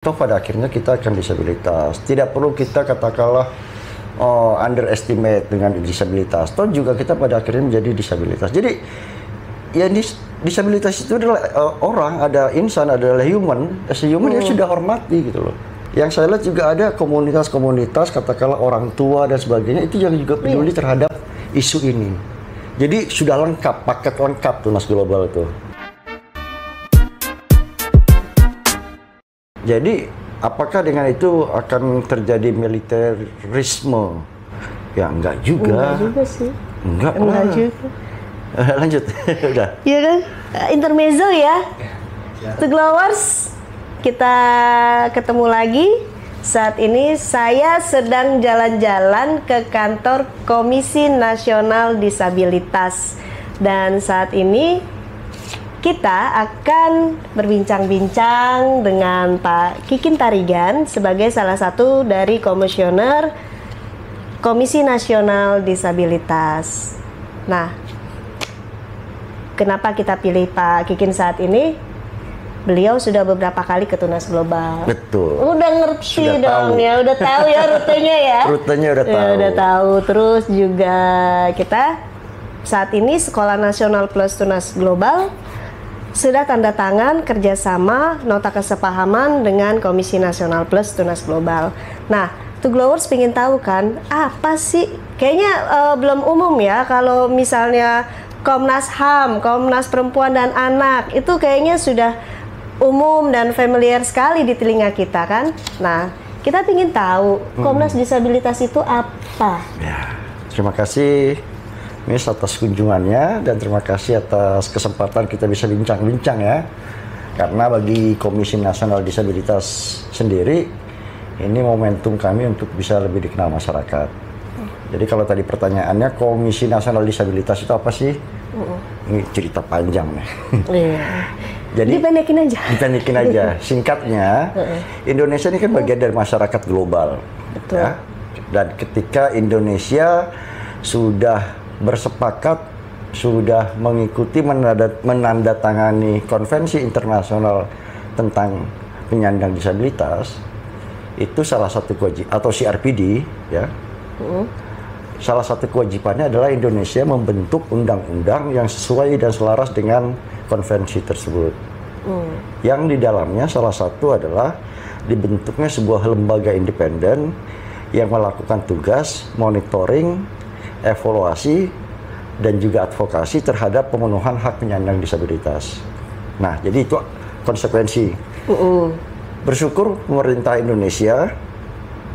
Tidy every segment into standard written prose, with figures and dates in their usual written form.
Toh pada akhirnya kita akan disabilitas. Tidak perlu kita katakanlah underestimate dengan disabilitas. Toh juga kita pada akhirnya menjadi disabilitas. Jadi ya disabilitas itu adalah orang, ada insan, adalah human. As a human ya sudah hormati gitu loh. Yang saya lihat juga ada komunitas-komunitas katakanlah orang tua dan sebagainya itu yang juga peduli terhadap isu ini. Jadi sudah lengkap, paket lengkap tunas global itu. Jadi, apakah dengan itu akan terjadi militerisme? Ya, enggak juga. Enggak juga sih. Enggak juga. Lanjut, udah. Iya kan? Intermezzo ya. The Glowers, kita ketemu lagi. Saat ini saya sedang jalan-jalan ke kantor Komisi Nasional Disabilitas. Dan saat ini kita akan berbincang-bincang dengan Pak Kikin Tarigan sebagai salah satu dari komisioner Komisi Nasional Disabilitas. Nah, kenapa kita pilih Pak Kikin saat ini? Beliau sudah beberapa kali ke Tunas Global. Betul. Udah ngerti sudah dong tahu. ya, udah tahu ya rutenya ya. Rutenya udah tahu. Ya, udah tahu. Terus juga kita saat ini Sekolah Nasional Plus Tunas Global sudah tanda tangan kerjasama nota kesepahaman dengan Komisi Nasional Plus Tunas Global. Nah, tuh Glowers pengen tahu kan, apa sih? Kayaknya belum umum ya kalau misalnya Komnas HAM, Komnas Perempuan dan Anak, itu kayaknya sudah umum dan familiar sekali di telinga kita kan. Nah, kita pengen tahu Komnas Disabilitas itu apa? Ya, terima kasih Miss atas kunjungannya dan terima kasih atas kesempatan kita bisa bincang-bincang ya. Karena bagi Komisi Nasional Disabilitas sendiri ini momentum kami untuk bisa lebih dikenal masyarakat. Jadi kalau tadi pertanyaannya Komisi Nasional Disabilitas itu apa sih? Ini cerita panjang nih. Iya. Jadi dipendekin aja. Dipendekin aja. Singkatnya, Indonesia ini kan bagian dari masyarakat global. Betul. Ya? Dan ketika Indonesia sudah bersepakat, sudah mengikuti menandatangani konvensi internasional tentang penyandang disabilitas, itu salah satu kewajiban, atau CRPD ya. Salah satu kewajibannya adalah Indonesia membentuk undang-undang yang sesuai dan selaras dengan konvensi tersebut. Yang di dalamnya salah satu adalah dibentuknya sebuah lembaga independen yang melakukan tugas monitoring, evaluasi, dan juga advokasi terhadap pemenuhan hak penyandang disabilitas. Nah, jadi itu konsekuensi. Bersyukur pemerintah Indonesia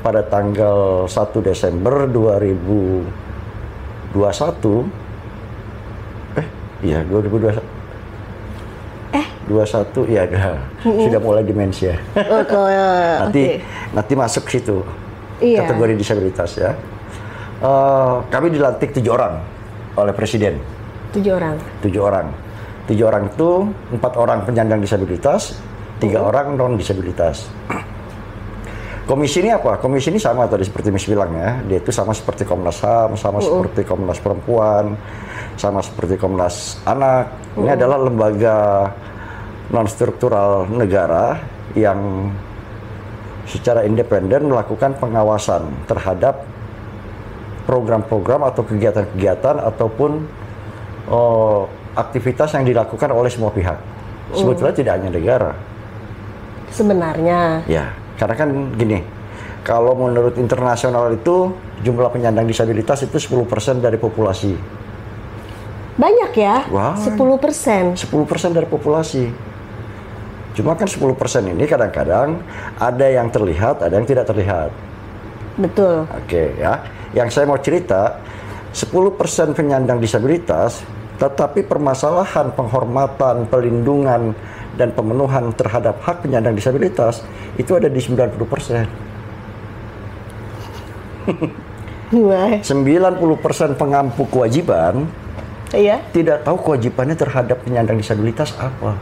pada tanggal 1 Desember 2021, 21 ya sudah mulai demensia. Nanti masuk situ kategori disabilitas ya. Kami dilantik 7 orang oleh Presiden. 7 orang. 7 orang. 7 orang itu 4 orang penyandang disabilitas, 3 orang non disabilitas. Komisi ini apa? Komisi ini sama tadi seperti Miss bilang ya. Dia itu sama seperti Komnas HAM, sama seperti Komnas Perempuan, sama seperti Komnas Anak. Ini adalah lembaga non struktural negara yang secara independen melakukan pengawasan terhadap program-program atau kegiatan-kegiatan ataupun aktivitas yang dilakukan oleh semua pihak. Sebetulnya tidak hanya negara. Sebenarnya. Ya, karena kan gini, kalau menurut internasional itu jumlah penyandang disabilitas itu 10% dari populasi. Banyak ya? Wah, 10%. 10% dari populasi. Cuma kan 10% ini kadang-kadang ada yang terlihat, ada yang tidak terlihat. Betul. Oke ya. Yang saya mau cerita, 10% penyandang disabilitas, tetapi permasalahan penghormatan, pelindungan, dan pemenuhan terhadap hak penyandang disabilitas itu ada di 90%. 90% pengampu kewajiban tidak tahu kewajibannya terhadap penyandang disabilitas apa.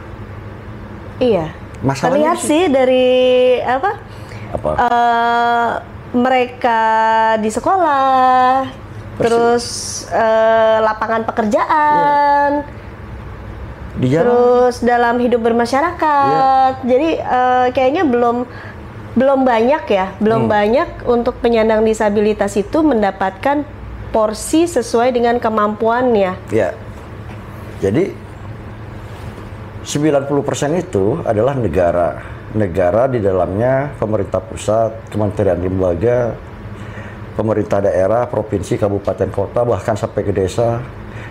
Iya. Terlihat sih dari apa? Mereka di sekolah, terus lapangan pekerjaan, terus dalam hidup bermasyarakat. Jadi kayaknya belum belum banyak ya, belum banyak untuk penyandang disabilitas itu mendapatkan porsi sesuai dengan kemampuannya. Ya. Jadi 90% itu adalah negara. Negara di dalamnya pemerintah pusat, kementerian lembaga, pemerintah daerah, provinsi, kabupaten, kota, bahkan sampai ke desa.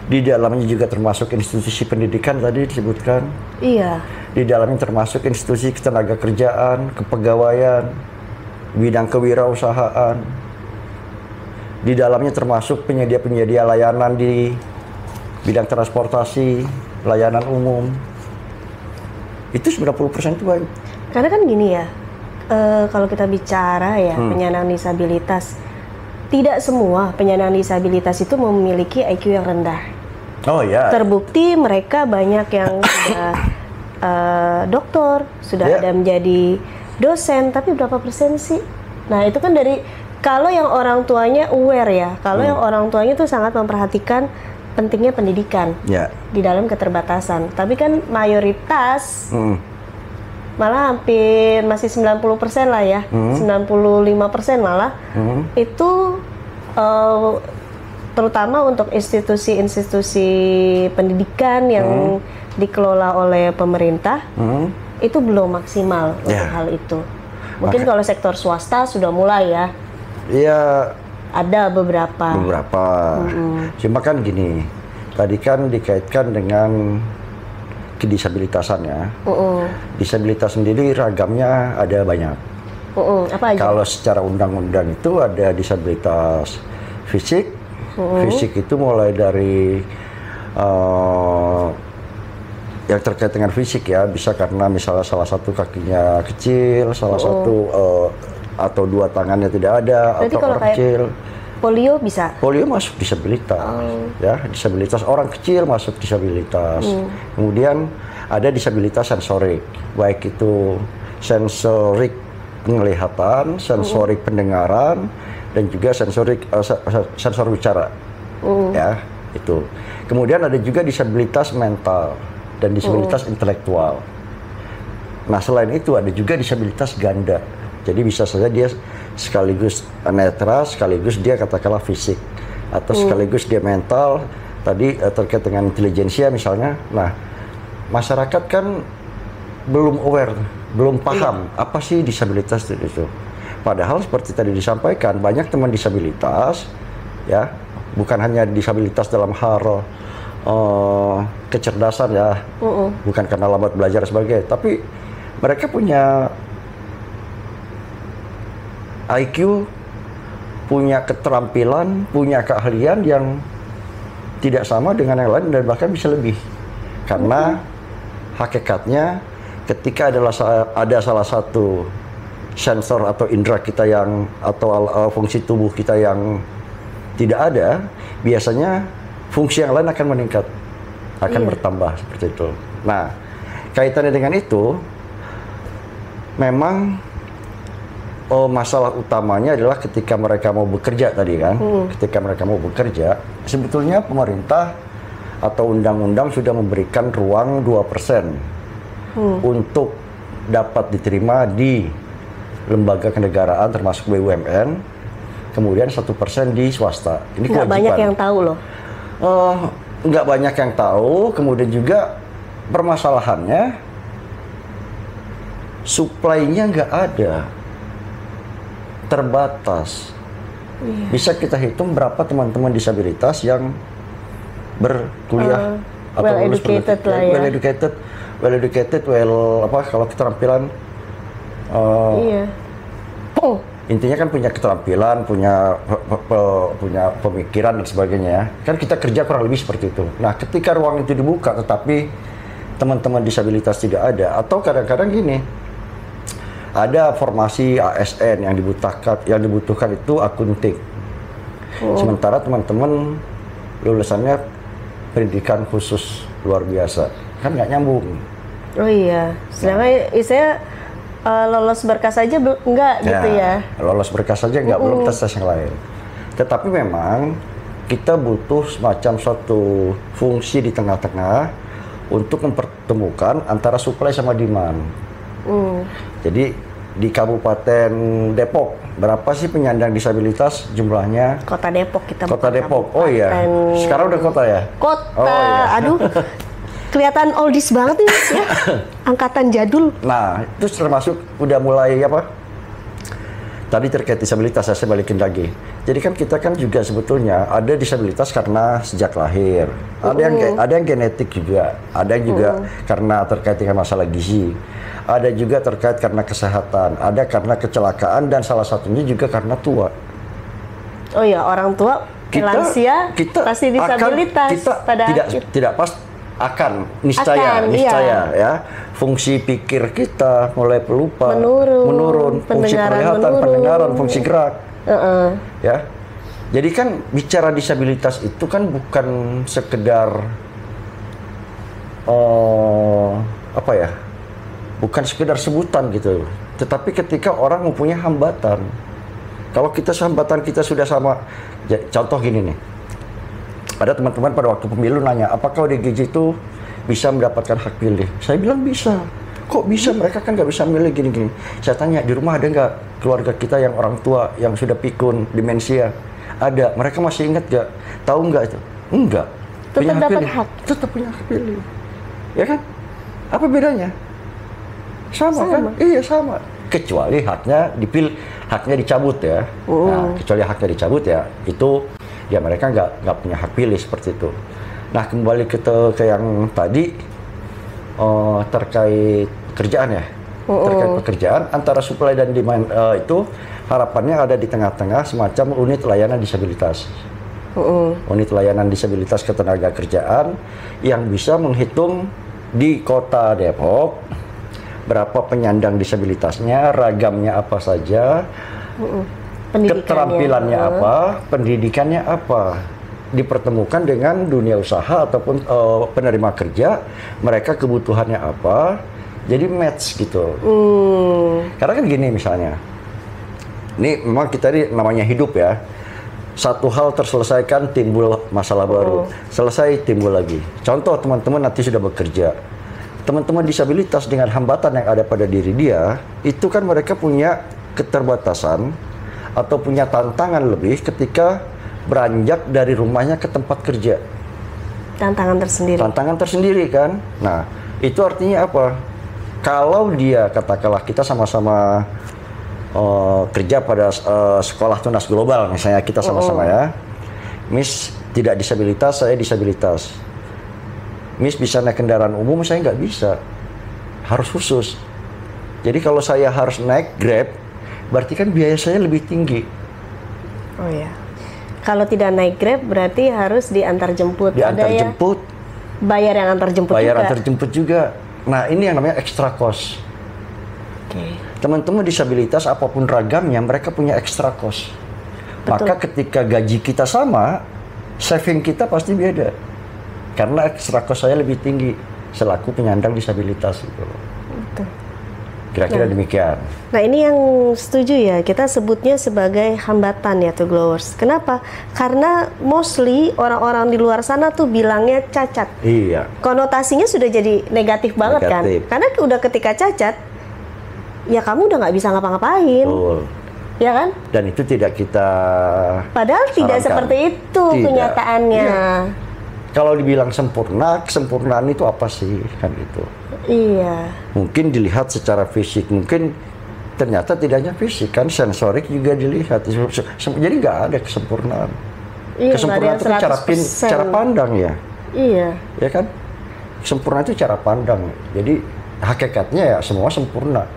Di dalamnya juga termasuk institusi pendidikan tadi disebutkan. Iya. Di dalamnya termasuk institusi ketenaga kerjaan, kepegawaian, bidang kewirausahaan. Di dalamnya termasuk penyedia-penyedia layanan di bidang transportasi, layanan umum. Itu 90% itu baik. Karena kan gini ya, kalau kita bicara ya penyandang disabilitas, tidak semua penyandang disabilitas itu memiliki IQ yang rendah. Oh ya. Terbukti mereka banyak yang sudah doktor, sudah ada menjadi dosen, tapi berapa persen sih? Nah itu kan dari, kalau yang orang tuanya aware ya, kalau yang orang tuanya itu sangat memperhatikan pentingnya pendidikan di dalam keterbatasan. Tapi kan mayoritas malah hampir masih 90% lah ya, 95% malah itu terutama untuk institusi-institusi pendidikan yang dikelola oleh pemerintah itu belum maksimal untuk hal itu. Mungkin kalau sektor swasta sudah mulai ya. Iya. Ada beberapa. Cuma kan gini, tadi kan dikaitkan dengan kedisabilitasan ya. Disabilitas sendiri ragamnya ada banyak. Apa aja? Kalau secara undang-undang itu ada disabilitas fisik. Fisik itu mulai dari yang terkait dengan fisik ya, bisa karena misalnya salah satu kakinya kecil, salah satu atau dua tangannya tidak ada. Berarti atau kalau orang kecil. Polio bisa? Polio masuk disabilitas, ya, disabilitas orang kecil masuk disabilitas. Kemudian ada disabilitas sensorik, baik itu sensorik penglihatan, sensorik pendengaran, dan juga sensorik sensor bicara, ya itu. Kemudian ada juga disabilitas mental dan disabilitas intelektual. Nah selain itu ada juga disabilitas ganda. Jadi bisa saja dia sekaligus netra, sekaligus dia katakanlah fisik, atau sekaligus dia mental, tadi terkait dengan intelijensia misalnya. Nah, masyarakat kan belum aware, belum paham apa sih disabilitas itu. Padahal seperti tadi disampaikan, banyak teman disabilitas, ya, bukan hanya disabilitas dalam hal kecerdasan ya, bukan karena lambat belajar sebagainya, tapi mereka punya IQ, punya keterampilan, punya keahlian yang tidak sama dengan yang lain dan bahkan bisa lebih. Karena hakikatnya ketika ada salah satu sensor atau indera kita yang atau fungsi tubuh kita yang tidak ada, biasanya fungsi yang lain akan meningkat, akan bertambah seperti itu. Nah, kaitannya dengan itu memang masalah utamanya adalah ketika mereka mau bekerja tadi kan, ketika mereka mau bekerja, sebetulnya pemerintah atau undang-undang sudah memberikan ruang 2% untuk dapat diterima di lembaga kenegaraan termasuk BUMN, kemudian 1% di swasta. Ini nggak banyak yang tahu loh. Nggak banyak yang tahu, kemudian juga permasalahannya supply-nya nggak ada. Terbatas. Bisa kita hitung berapa teman-teman disabilitas yang berkuliah atau well educated lah ya. Well educated, kalau keterampilan intinya kan punya keterampilan, punya pemikiran dan sebagainya ya. Kan kita kerja kurang lebih seperti itu. Nah, ketika ruang itu dibuka tetapi teman-teman disabilitas tidak ada, atau kadang-kadang gini, ada formasi ASN yang dibutuhkan itu akunting. Sementara teman-teman lulusannya pendidikan khusus luar biasa, kan nggak nyambung. Oh iya, sedangkan saya lolos berkas saja enggak gitu ya. Lolos berkas saja enggak, belum tes yang lain. Tetapi memang kita butuh semacam suatu fungsi di tengah-tengah untuk mempertemukan antara supply sama demand. Jadi di Kabupaten Depok, berapa sih penyandang disabilitas jumlahnya? Kota Depok kita. Kota bukan Depok. Oh iya. kabupaten. Sekarang udah kota ya? Kota. Oh, iya. Aduh. Kelihatan oldies banget nih ya. Angkatan jadul. Nah, itu termasuk udah mulai apa? Tadi terkait disabilitas, saya balikin lagi. Jadi kan kita kan juga sebetulnya ada disabilitas karena sejak lahir. Ada yang genetik juga, ada yang juga karena terkait dengan masalah gizi. Ada juga terkait karena kesehatan, ada karena kecelakaan, dan salah satunya juga karena tua. Oh ya, orang tua, lansia, pasti disabilitas. Tidak pas akan niscaya ya. Fungsi pikir kita mulai pelupa, menurun, fungsi penglihatan, pendengaran, fungsi gerak. Ya. Jadi kan bicara disabilitas itu kan bukan sekedar apa ya? Bukan sekedar sebutan gitu. Tetapi ketika orang mempunyai hambatan. Kalau hambatan kita sudah sama, contoh gini nih. Ada teman-teman pada waktu pemilu nanya, apakah ODGJ itu bisa mendapatkan hak pilih? Saya bilang bisa. Kok bisa? Mereka kan nggak bisa milih gini-gini. Saya tanya, di rumah ada nggak keluarga kita yang orang tua yang sudah pikun, demensia? Ada. Mereka masih ingat nggak? Tahu nggak itu? Enggak. Tetap dapat hak. Tetap punya hak pilih. Ya kan? Apa bedanya? Sama kan? Iya, sama. Kecuali haknya dicabut ya. Nah, kecuali haknya dicabut ya, itu ya mereka nggak punya hak pilih seperti itu. Nah, kembali ke yang tadi terkait kerjaan ya. Terkait pekerjaan, antara supply dan demand itu harapannya ada di tengah-tengah semacam unit layanan disabilitas. Unit layanan disabilitas ketenagakerjaan yang bisa menghitung di Kota Depok berapa penyandang disabilitasnya, ragamnya apa saja, keterampilannya apa, pendidikannya apa, dipertemukan dengan dunia usaha ataupun penerima kerja, mereka kebutuhannya apa, jadi match gitu. Karena kan gini misalnya, ini memang kita ini namanya hidup ya, satu hal terselesaikan timbul masalah baru, selesai timbul lagi. Contoh teman-teman nanti sudah bekerja, teman-teman disabilitas dengan hambatan yang ada pada diri dia, itu kan mereka punya keterbatasan atau punya tantangan lebih ketika beranjak dari rumahnya ke tempat kerja. Tantangan tersendiri. Tantangan tersendiri kan. Nah, itu artinya apa? Kalau dia, katakanlah kita sama-sama kerja pada sekolah tunas global, misalnya kita sama-sama ya. Miss tidak disabilitas, saya disabilitas. Miss bisa naik kendaraan umum, saya nggak bisa. Harus khusus. Jadi kalau saya harus naik Grab, berarti kan biaya saya lebih tinggi. Oh ya. Kalau tidak naik Grab, berarti harus diantar jemput. Diantar jemput. Bayar yang antar jemput juga. Bayar antar jemput juga. Nah, ini yang namanya extra cost. Teman-teman disabilitas apapun ragamnya, mereka punya extra cost. Maka ketika gaji kita sama, saving kita pasti beda. Karena extra cost saya lebih tinggi selaku penyandang disabilitas gitu. Betul. Kira-kira demikian. Nah, ini yang setuju ya, kita sebutnya sebagai hambatan ya to Glowers. Kenapa? Karena mostly orang-orang di luar sana tuh bilangnya cacat. Iya. Konotasinya sudah jadi negatif banget kan? Karena udah ketika cacat, ya kamu udah nggak bisa ngapa-ngapain. Betul. Ya kan? Dan itu tidak kita padahal tidak seperti itu kenyataannya. Ya. Kalau dibilang sempurna, kesempurnaan itu apa sih? Kan gitu. Iya. Mungkin dilihat secara fisik, mungkin ternyata tidak hanya fisik, kan sensorik juga dilihat. Jadi nggak ada kesempurnaan. Iya, kesempurnaan itu cara pandang ya. Iya. Ya kan? Sempurna itu cara pandang. Jadi hakikatnya ya semua sempurna.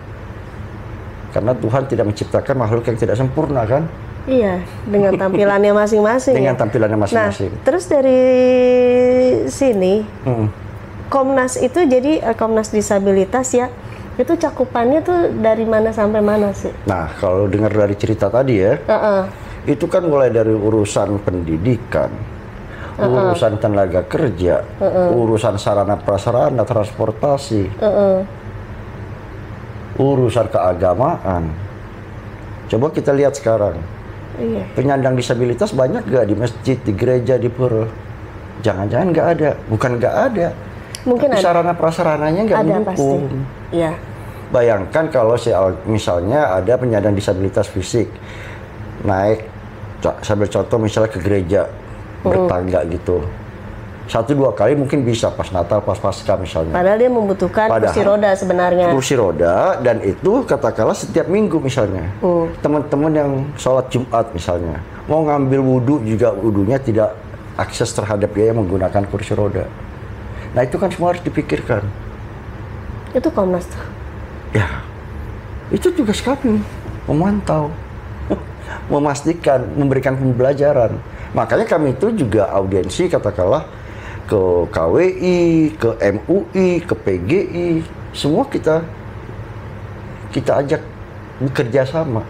Karena Tuhan tidak menciptakan makhluk yang tidak sempurna kan? Iya, dengan tampilannya masing-masing. Dengan tampilannya masing-masing. Nah, terus dari sini, Komnas itu jadi Komnas Disabilitas ya, itu cakupannya tuh dari mana sampai mana sih? Nah, kalau dengar dari cerita tadi ya, itu kan mulai dari urusan pendidikan, urusan tenaga kerja, urusan sarana prasarana transportasi, urusan keagamaan. Coba kita lihat sekarang. Iya. Penyandang disabilitas banyak gak di masjid, di gereja, di pura? Jangan-jangan nggak ada. Bukan nggak ada. Mungkin tapi sarana prasarananya nggak mendukung. Iya. Bayangkan kalau misalnya ada penyandang disabilitas fisik naik, sambil contoh misalnya ke gereja bertangga gitu, 1-2 kali mungkin bisa pas Natal, pas Paskah misalnya. Padahal dia membutuhkan kursi roda sebenarnya. Kursi roda, dan itu katakanlah setiap minggu misalnya. Teman-teman yang sholat Jumat misalnya, mau ngambil wudhu juga wudhunya tidak akses terhadap dia yang menggunakan kursi roda. Nah itu kan semua harus dipikirkan. Itu Komnas. Ya, itu tugas kami, memantau, memastikan, memberikan pembelajaran. Makanya kami itu juga audiensi katakanlah ke KWI, ke MUI, ke PGI, semua kita ajak bekerja sama.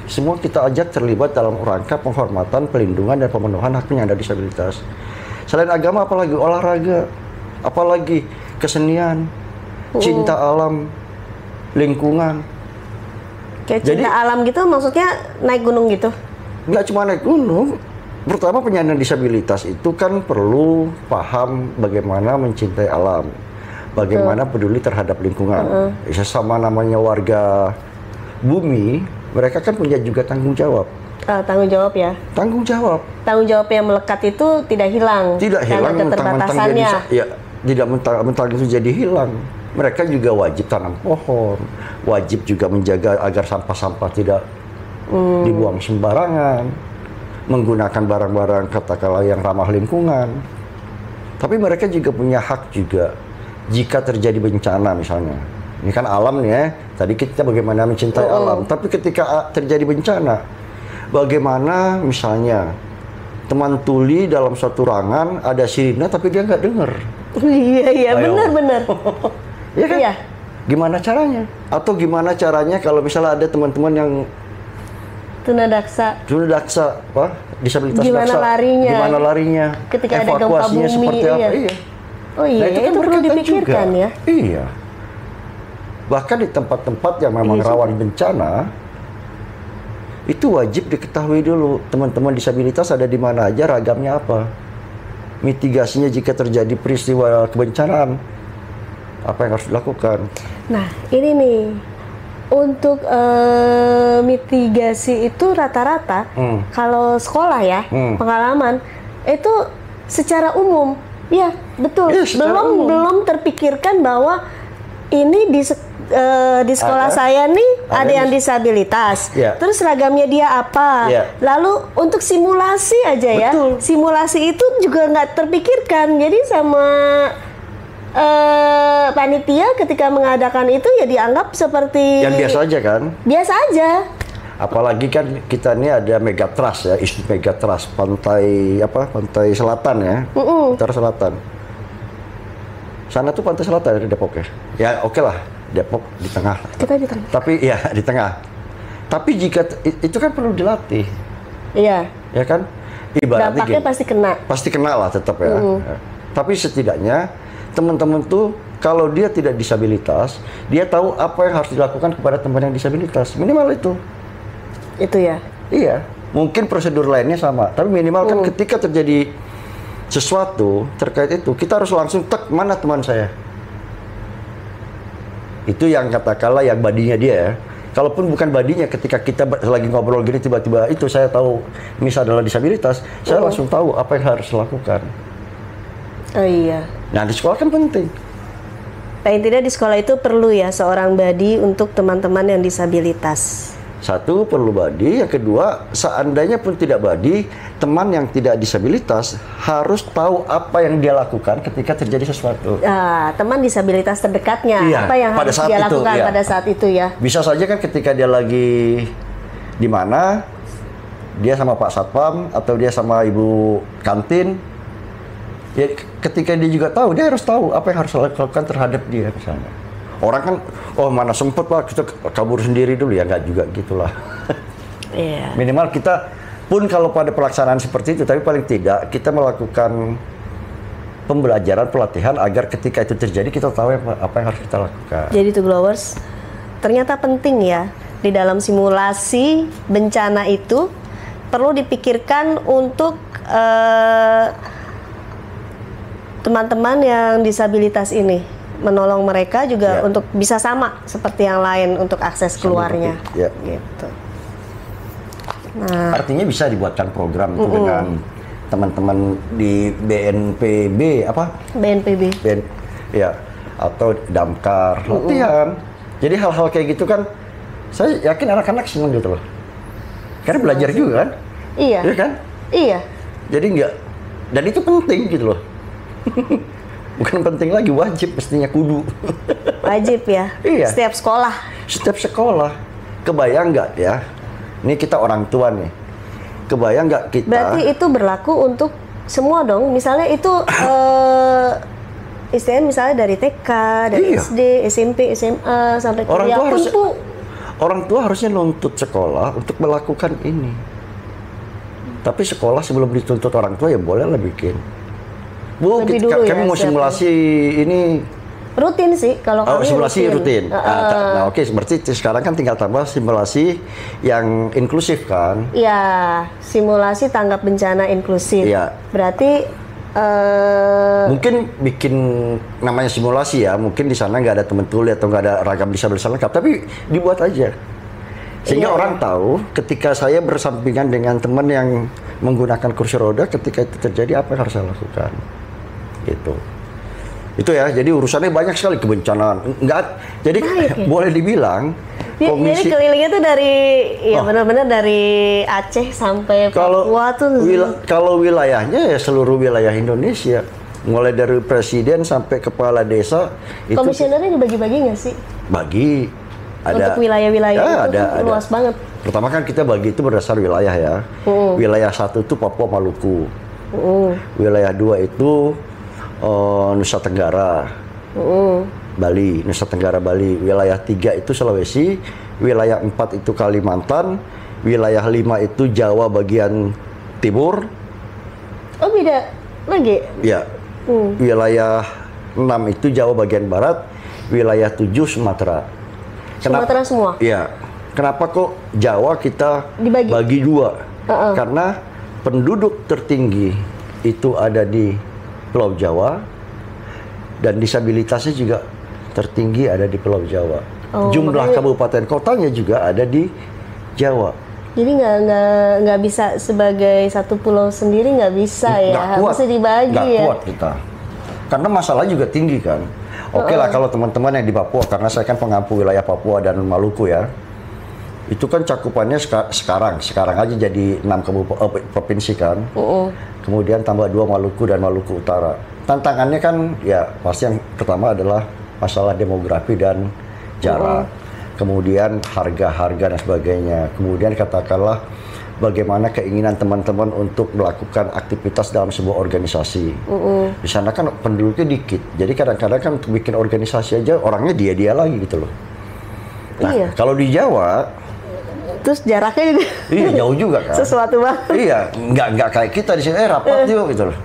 Semua kita ajak terlibat dalam rangka penghormatan, pelindungan, dan pemenuhan hak penyandang disabilitas. Selain agama, apalagi olahraga, apalagi kesenian, cinta alam, lingkungan. Kayak cinta alam gitu, maksudnya naik gunung gitu? Nggak cuma naik gunung. Pertama, penyandang disabilitas itu kan perlu paham bagaimana mencintai alam, bagaimana peduli terhadap lingkungan. Sesama namanya warga bumi, mereka kan punya juga tanggung jawab. Tanggung jawab ya? Tanggung jawab. Tanggung jawab yang melekat itu tidak hilang. Tidak hilang, mentang-mentang tidak mentang-mentang itu jadi hilang. Mereka juga wajib tanam pohon, wajib juga menjaga agar sampah-sampah tidak dibuang sembarangan, menggunakan barang-barang katakanlah yang ramah lingkungan. Tapi mereka juga punya hak juga jika terjadi bencana misalnya. Ini kan alam nih ya, tadi kita bagaimana mencintai alam. Tapi ketika terjadi bencana, bagaimana misalnya teman tuli dalam suatu ruangan ada sirine tapi dia nggak dengar. Iya, benar-benar. Iya kan? Iya. Gimana caranya? Atau gimana caranya kalau misalnya ada teman-teman yang tunadaksa, apa? Disabilitas gimana daksa. larinya? Gimana larinya? Ketika ada gempa evakuasinya bumi, seperti apa? Iya. Oh iya, Nah, itu kan perlu dipikirkan juga. ya. Iya. Bahkan di tempat-tempat yang memang rawan bencana, itu wajib diketahui dulu teman-teman disabilitas ada di mana aja, ragamnya apa, mitigasinya jika terjadi peristiwa kebencanaan, apa yang harus dilakukan. Nah, ini nih untuk mitigasi itu rata-rata kalau sekolah ya, pengalaman itu secara umum, ya betul, belum terpikirkan bahwa ini di sekolah saya nih ada yang disabilitas, terus seragamnya dia apa, lalu untuk simulasi aja ya, simulasi itu juga nggak terpikirkan, jadi sama panitia ketika mengadakan itu ya dianggap seperti yang biasa aja kan? Biasa aja. Apalagi kan kita ini ada Megatrust ya, isu Megatrust pantai selatan ya, utara selatan. Sana tuh pantai selatan dari Depok ya. Ya oke lah, Depok di tengah. Kita di tengah. Tapi ya di tengah. Tapi jika itu kan perlu dilatih. Iya. Ya kan? Ibaratnya dampaknya pasti kena. Pasti kena lah tetap ya. Tapi setidaknya teman-teman tuh kalau dia tidak disabilitas, dia tahu apa yang harus dilakukan kepada teman yang disabilitas. Minimal itu. Itu ya? Iya. Mungkin prosedur lainnya sama. Tapi minimal kan ketika terjadi sesuatu terkait itu, kita harus langsung mana teman saya. Itu yang katakanlah yang badinya dia ya. Kalaupun bukan badinya, ketika kita lagi ngobrol gini tiba-tiba itu saya tahu ini adalah disabilitas, saya langsung tahu apa yang harus dilakukan. Oh iya. Nah di sekolah kan penting. Paling tidak di sekolah itu perlu ya seorang badi untuk teman-teman yang disabilitas. Satu, perlu badi. Yang kedua, seandainya pun tidak badi, teman yang tidak disabilitas harus tahu apa yang dia lakukan ketika terjadi sesuatu. Teman disabilitas terdekatnya, apa yang harus dia lakukan pada saat itu ya. Bisa saja kan ketika dia lagi di mana, dia sama Pak Satpam atau dia sama Ibu Kantin, ya ketika dia juga tahu, dia harus tahu apa yang harus dilakukan terhadap dia misalnya. Orang kan, oh mana sempet Pak, kita kabur sendiri dulu ya, nggak juga gitulah. Yeah. Minimal kita pun kalau pada pelaksanaan seperti itu, tapi paling tidak kita melakukan pembelajaran, pelatihan agar ketika itu terjadi kita tahu apa yang harus kita lakukan. Jadi to Glowers, ternyata penting ya di dalam simulasi bencana itu perlu dipikirkan untuk teman-teman yang disabilitas ini. menolong mereka juga untuk bisa sama seperti yang lain untuk akses keluarnya. Gitu. Nah, artinya bisa dibuatkan program itu dengan teman-teman di BNPB ya, atau Damkar, latihan. Jadi hal-hal kayak gitu kan, saya yakin anak-anak senang gitu loh. Karena belajar juga kan? Iya. Iya kan? Iya. Jadi enggak, dan itu penting gitu loh. Bukan penting lagi, wajib, mestinya kudu. Wajib ya? Iya. Setiap sekolah? Setiap sekolah. Kebayang nggak ya? Ini kita orang tua nih. Kebayang nggak kita? Berarti itu berlaku untuk semua dong? Misalnya itu istilahnya misalnya dari TK, dari SD, SMP, SMA, sampai kuliah pun orang tua harusnya nuntut sekolah untuk melakukan ini. Tapi sekolah sebelum dituntut orang tua ya boleh lah bikin. Bu, kami mau simulasi ini. Rutin sih kalau kami simulasi rutin. Nah, oke, berarti sekarang kan tinggal tambah simulasi yang inklusif kan? Iya, simulasi tanggap bencana inklusif. Iya. Berarti mungkin bikin namanya simulasi ya, mungkin di sana nggak ada teman tuli atau nggak ada ragam disabilitas lengkap, tapi dibuat aja. Sehingga orang tahu ketika saya bersampingan dengan teman yang menggunakan kursi roda, ketika itu terjadi apa yang harus saya lakukan. Gitu. Itu ya, jadi urusannya banyak sekali kebencanaan. Jadi boleh dibilang komisi. Jadi kelilingnya tuh dari benar-benar dari Aceh sampai Papua tuh. Kalau wilayahnya ya seluruh wilayah Indonesia, mulai dari presiden sampai kepala desa. Komisionernya dibagi-bagi nggak sih? Bagi. Untuk wilayah-wilayah itu luas banget. Pertama kan kita bagi itu berdasar wilayah ya. Wilayah 1 itu Papua Maluku. Wilayah 2 itu Nusa Tenggara, Bali, Nusa Tenggara Bali. Wilayah 3 itu Sulawesi, wilayah 4 itu Kalimantan, wilayah 5 itu Jawa bagian timur. Oh, beda lagi? Ya. Wilayah 6 itu Jawa bagian barat, wilayah 7 Sumatera. Sumatera semua? Iya. Kenapa kok Jawa kita bagi 2? Karena penduduk tertinggi itu ada di Pulau Jawa, dan disabilitasnya juga tertinggi ada di Pulau Jawa. Jumlah kabupaten kotanya juga ada di Jawa. Jadi nggak bisa sebagai satu pulau sendiri, nggak bisa ya, harusnya dibagi nggak kuat kita. Karena masalah juga tinggi kan. Oke lah kalau teman-teman yang di Papua, karena saya kan pengampu wilayah Papua dan Maluku ya. Itu kan cakupannya sekarang aja jadi 6 provinsi kan. Kemudian tambah 2 Maluku dan Maluku Utara. Tantangannya kan ya pasti yang pertama adalah masalah demografi dan jarak. Kemudian harga-harga dan sebagainya. Kemudian katakanlah bagaimana keinginan teman-teman untuk melakukan aktivitas dalam sebuah organisasi. Di sana kan penduduknya dikit. Jadi kadang-kadang kan untuk bikin organisasi aja orangnya dia lagi gitu loh. Nah, kalau di Jawa terus jaraknya juga jauh juga kan. Sesuatu banget. Iya, nggak kayak kita di sini rapat yuk gitu loh.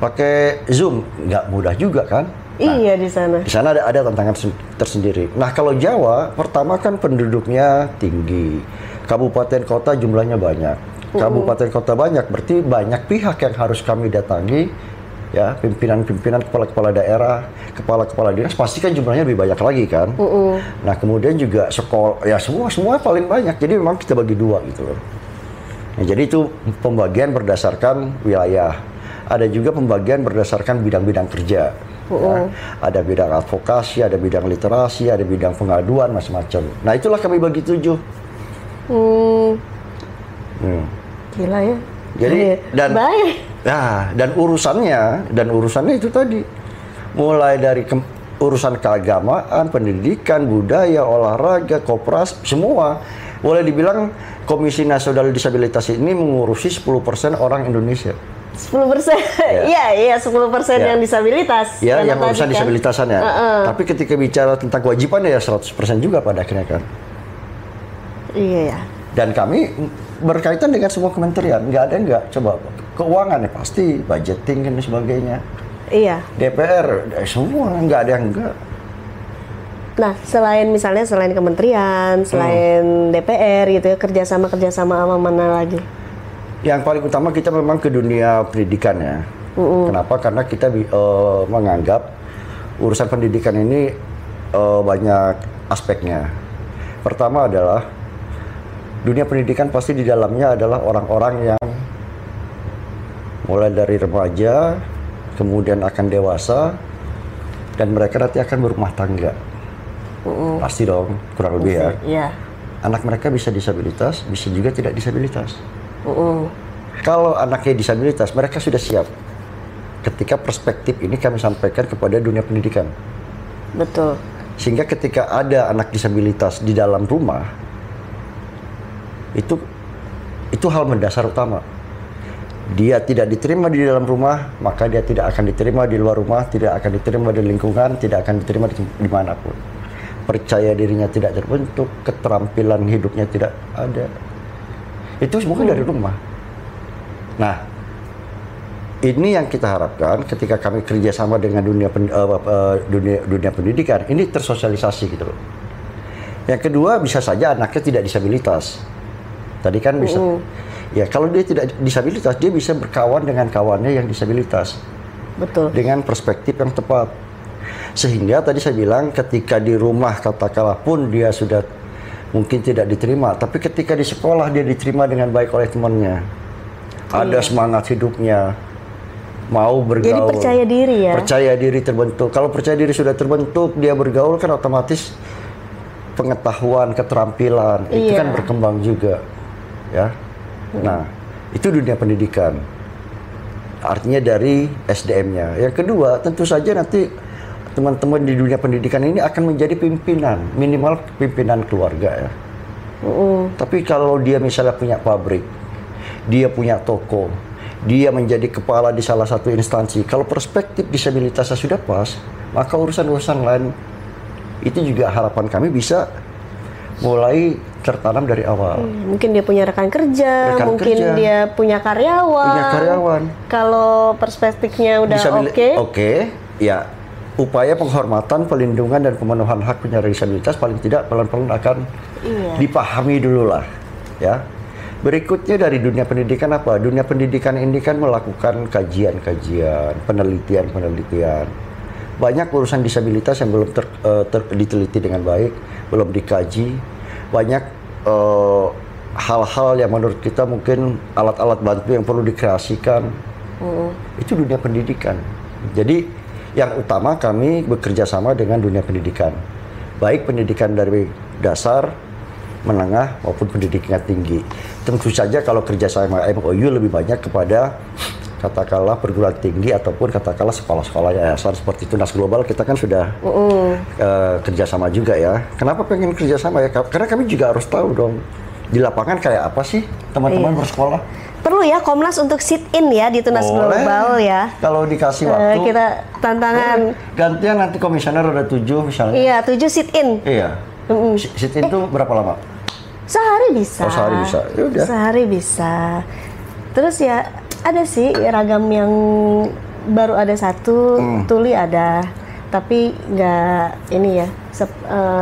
Pakai Zoom nggak mudah juga kan. Iya, di sana. Di sana ada tantangan tersendiri. Nah, kalau Jawa pertama kan penduduknya tinggi. Kabupaten kota jumlahnya banyak. Kabupaten kota banyak berarti banyak pihak yang harus kami datangi. Ya, pimpinan-pimpinan, kepala-kepala daerah, kepala-kepala dinas pasti kan jumlahnya lebih banyak lagi kan. Nah, kemudian juga sekolah, ya semua paling banyak. Jadi memang kita bagi 2 gitu loh. Nah, jadi itu pembagian berdasarkan wilayah. Ada juga pembagian berdasarkan bidang-bidang kerja. Ya. Ada bidang advokasi, ada bidang literasi, ada bidang pengaduan, macam-macam. Nah, itulah kami bagi 7. Gila ya. Jadi dan urusannya itu tadi mulai dari urusan keagamaan, pendidikan, budaya, olahraga, koperasi, semua. Boleh dibilang Komisi Nasional Disabilitas ini mengurusi 10% orang Indonesia. 10%? Iya, 10% yang disabilitas. Ya, yang urusan disabilitasan ya. Tapi ketika bicara tentang kewajiban ya 100% juga pada akhirnya kan. Iya ya. Dan kami berkaitan dengan semua kementerian, nggak ada nggak. Coba keuangan ya pasti, budgeting dan sebagainya. Iya. DPR, semua nggak ada yang enggak. Nah, selain kementerian, selain DPR gitu ya, kerjasama sama mana lagi? Yang paling utama kita memang ke dunia pendidikan ya. Kenapa? Karena kita menganggap urusan pendidikan ini banyak aspeknya. Pertama adalah dunia pendidikan pasti di dalamnya adalah orang-orang yang mulai dari remaja, kemudian akan dewasa, dan mereka nanti akan berumah tangga. Pasti dong, kurang lebih ya. Iya. Anak mereka bisa disabilitas, bisa juga tidak disabilitas. Kalau anaknya disabilitas, mereka sudah siap. Ketika perspektif ini kami sampaikan kepada dunia pendidikan. Betul. Sehingga ketika ada anak disabilitas di dalam rumah, itu hal mendasar utama. Dia tidak diterima di dalam rumah, maka dia tidak akan diterima di luar rumah, tidak akan diterima di lingkungan, tidak akan diterima dimanapun. Percaya dirinya tidak terbentuk, keterampilan hidupnya tidak ada. Itu semua dari rumah. Nah, ini yang kita harapkan ketika kami kerjasama dengan dunia pendidikan, ini tersosialisasi gitu loh. Yang kedua, bisa saja anaknya tidak disabilitas. Tadi kan bisa, ya kalau dia tidak disabilitas, dia bisa berkawan dengan kawannya yang disabilitas. Betul. Dengan perspektif yang tepat. Sehingga tadi saya bilang ketika di rumah katakanlah pun dia sudah mungkin tidak diterima, tapi ketika di sekolah dia diterima dengan baik oleh temannya. Ada semangat hidupnya, mau bergaul. Jadi percaya diri ya. Percaya diri terbentuk. Kalau percaya diri sudah terbentuk, dia bergaul kan otomatis pengetahuan, keterampilan itu kan berkembang juga, ya. Nah, itu dunia pendidikan. Artinya dari SDM-nya. Yang kedua, tentu saja nanti teman-teman di dunia pendidikan ini akan menjadi pimpinan, minimal pimpinan keluarga ya. Tapi kalau dia misalnya punya pabrik, dia punya toko, dia menjadi kepala di salah satu instansi, kalau perspektif disabilitasnya sudah pas, maka urusan-urusan lain itu juga harapan kami bisa mulai tertanam dari awal. Mungkin dia punya rekan kerja, mungkin dia punya karyawan. Kalau perspektifnya udah oke, ya upaya penghormatan, pelindungan, dan pemenuhan hak penyandang disabilitas paling tidak pelan-pelan akan dipahami dulu lah, ya. Berikutnya dari dunia pendidikan apa? Dunia pendidikan ini kan melakukan kajian-kajian, penelitian. Banyak urusan disabilitas yang belum diteliti dengan baik, belum dikaji. Banyak hal-hal yang menurut kita mungkin alat-alat bantu yang perlu dikreasikan. Itu dunia pendidikan. Jadi yang utama kami bekerja sama dengan dunia pendidikan. Baik pendidikan dari dasar, menengah, maupun pendidikan tinggi. Tentu saja kalau kerjasama MOU lebih banyak kepada katakanlah perguruan tinggi ataupun katakanlah sekolah-sekolah yayasan seperti Tunas Global, kita kan sudah kerjasama juga ya. Kenapa pengen kerjasama ya? Karena kami juga harus tahu dong di lapangan kayak apa sih teman-teman bersekolah. Perlu ya Komnas untuk sit in ya di Tunas Global ya. Kalau dikasih waktu. Kita tantangan. Gantian nanti komisioner ada 7 misalnya. Iya 7 sit in. Iya. Sit in itu berapa lama? Sehari bisa. Oh, sehari bisa. Ya udah. Sehari bisa. Terus ya ada sih ragam yang baru ada satu, tuli ada, tapi nggak ini ya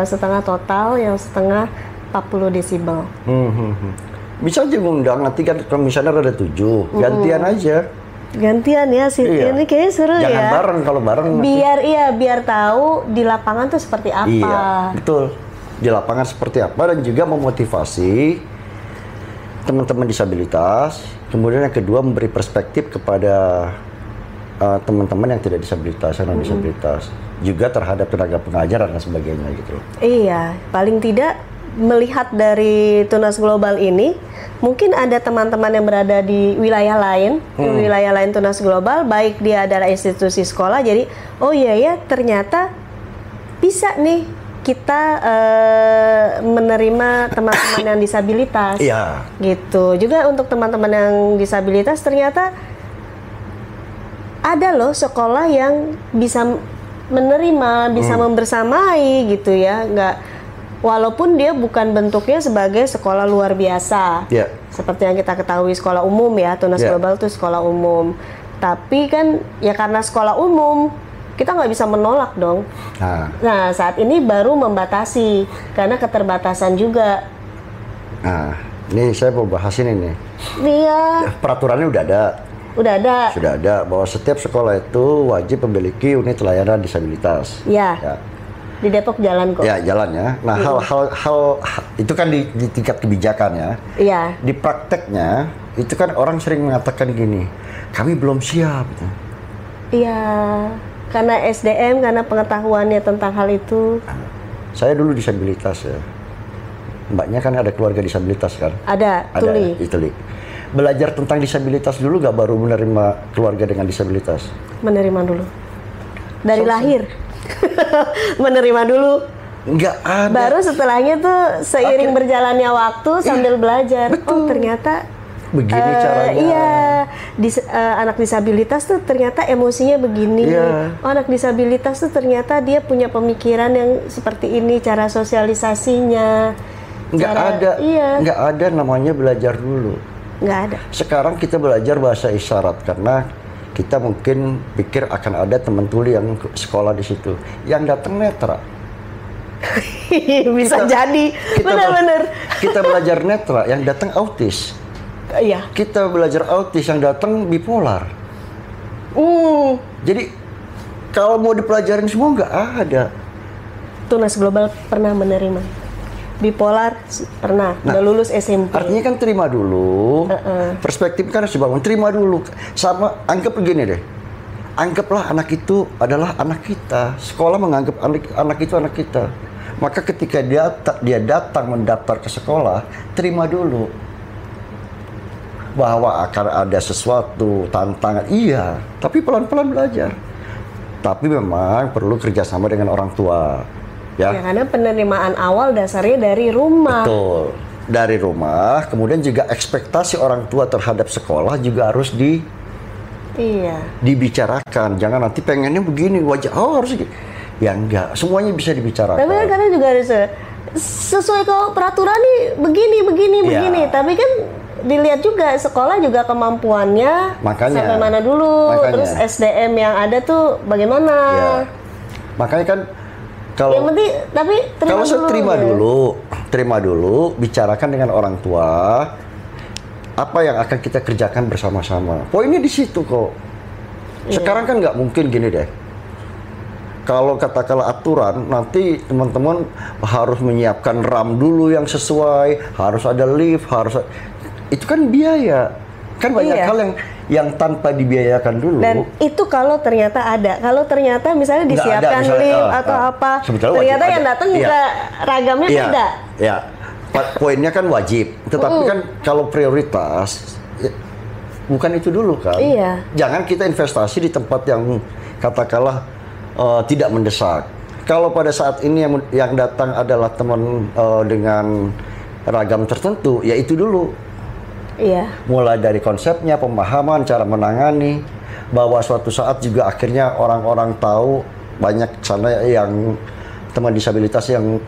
setengah total, yang setengah 40 desibel. Bisa aja ngundang, nanti kan komisioner ada 7, gantian aja. Gantian ya sit in, ini kayaknya seru. Jangan ya. Bareng, kalau bareng biar tahu di lapangan tuh seperti apa. Iya, betul. Di lapangan seperti apa, dan juga memotivasi teman-teman disabilitas. Kemudian yang kedua, memberi perspektif kepada teman-teman yang tidak disabilitas, yang non disabilitas, juga terhadap tenaga pengajar dan sebagainya gitu. Iya, paling tidak melihat dari Tunas Global ini, mungkin ada teman-teman yang berada di wilayah lain, Tunas Global, baik dia adalah institusi sekolah, jadi oh iya ya ternyata bisa nih kita menerima teman-teman yang disabilitas. Iya. Gitu. Juga untuk teman-teman yang disabilitas ternyata ada loh sekolah yang bisa menerima, bisa membersamai gitu ya, walaupun dia bukan bentuknya sebagai sekolah luar biasa, seperti yang kita ketahui sekolah umum ya, Tunas Global itu sekolah umum. Tapi kan ya karena sekolah umum, kita nggak bisa menolak dong. Nah saat ini baru membatasi karena keterbatasan juga. Nah ini saya mau bahas ini nih. Iya. Peraturannya udah ada. Udah ada. Sudah ada bahwa setiap sekolah itu wajib memiliki unit layanan disabilitas. Ya. Ya. Di Depok jalan kok. Ya, jalannya. Nah, hal itu kan di tingkat kebijakan ya. Iya. Di prakteknya itu kan orang sering mengatakan gini, kami belum siap. Iya. Karena SDM, karena pengetahuannya tentang hal itu. Saya dulu disabilitas ya. Mbaknya kan ada keluarga disabilitas kan? Ada, tuli. Ya, tuli. Belajar tentang disabilitas dulu nggak baru menerima keluarga dengan disabilitas? Menerima dulu. Dari lahir. Menerima dulu. Nggak ada. Baru setelahnya tuh seiring berjalannya waktu sambil belajar. Betul. Oh ternyata Begini caranya. Iya, anak disabilitas tuh ternyata emosinya begini. Iya. Oh, anak disabilitas tuh ternyata dia punya pemikiran yang seperti ini, cara sosialisasinya. Nggak ada namanya belajar dulu. Nggak ada. Sekarang kita belajar bahasa isyarat karena kita mungkin pikir akan ada teman tuli yang sekolah di situ. Yang datang netra. Bisa jadi. Benar-benar. Kita belajar netra, yang datang autis. Iya. Kita belajar autis, yang datang bipolar. Jadi kalau mau dipelajarin semua nggak ada. Tunas Global pernah menerima. Bipolar pernah, udah lulus SMP. Artinya kan terima dulu. Perspektif kan harus dibangun. Terima dulu. Sama anggap begini deh. Anggaplah anak itu adalah anak kita. Sekolah menganggap anak itu anak kita. Maka ketika dia datang mendaftar ke sekolah, terima dulu bahwa akan ada sesuatu tantangan, iya, tapi pelan-pelan belajar. Tapi memang perlu kerjasama dengan orang tua, ya. Ya karena penerimaan awal dasarnya dari rumah. Betul, dari rumah. Kemudian juga ekspektasi orang tua terhadap sekolah juga harus dibicarakan. Jangan nanti pengennya begini, wajah harus gitu. Ya enggak, semuanya bisa dibicarakan. Tapi kan karena juga harus sesuai kalau peraturan nih begini. Tapi kan dilihat juga sekolah juga kemampuannya sampai mana dulu, terus SDM yang ada tuh bagaimana. Ya. Makanya kan kalau yang penting tapi terima dulu, bicarakan dengan orang tua apa yang akan kita kerjakan bersama-sama. Poinnya di situ kok. Sekarang kan nggak mungkin gini deh. Kalau katakanlah aturan, nanti teman-teman harus menyiapkan RAM dulu yang sesuai, harus ada lift, itu kan biaya. Kan banyak hal yang tanpa dibiayakan dulu. Dan itu kalau ternyata ada. Kalau ternyata misalnya disiapkan lift atau apa, ternyata yang datang juga ragamnya beda. Ya, poinnya kan wajib. Tetapi kan kalau prioritas, bukan itu dulu kan. Iya. Jangan kita investasi di tempat yang katakanlah tidak mendesak. Kalau pada saat ini yang datang adalah teman dengan ragam tertentu, ya itu dulu. Iya. Mulai dari konsepnya, pemahaman, cara menangani, bahwa suatu saat juga akhirnya orang-orang tahu banyak sana yang teman disabilitas yang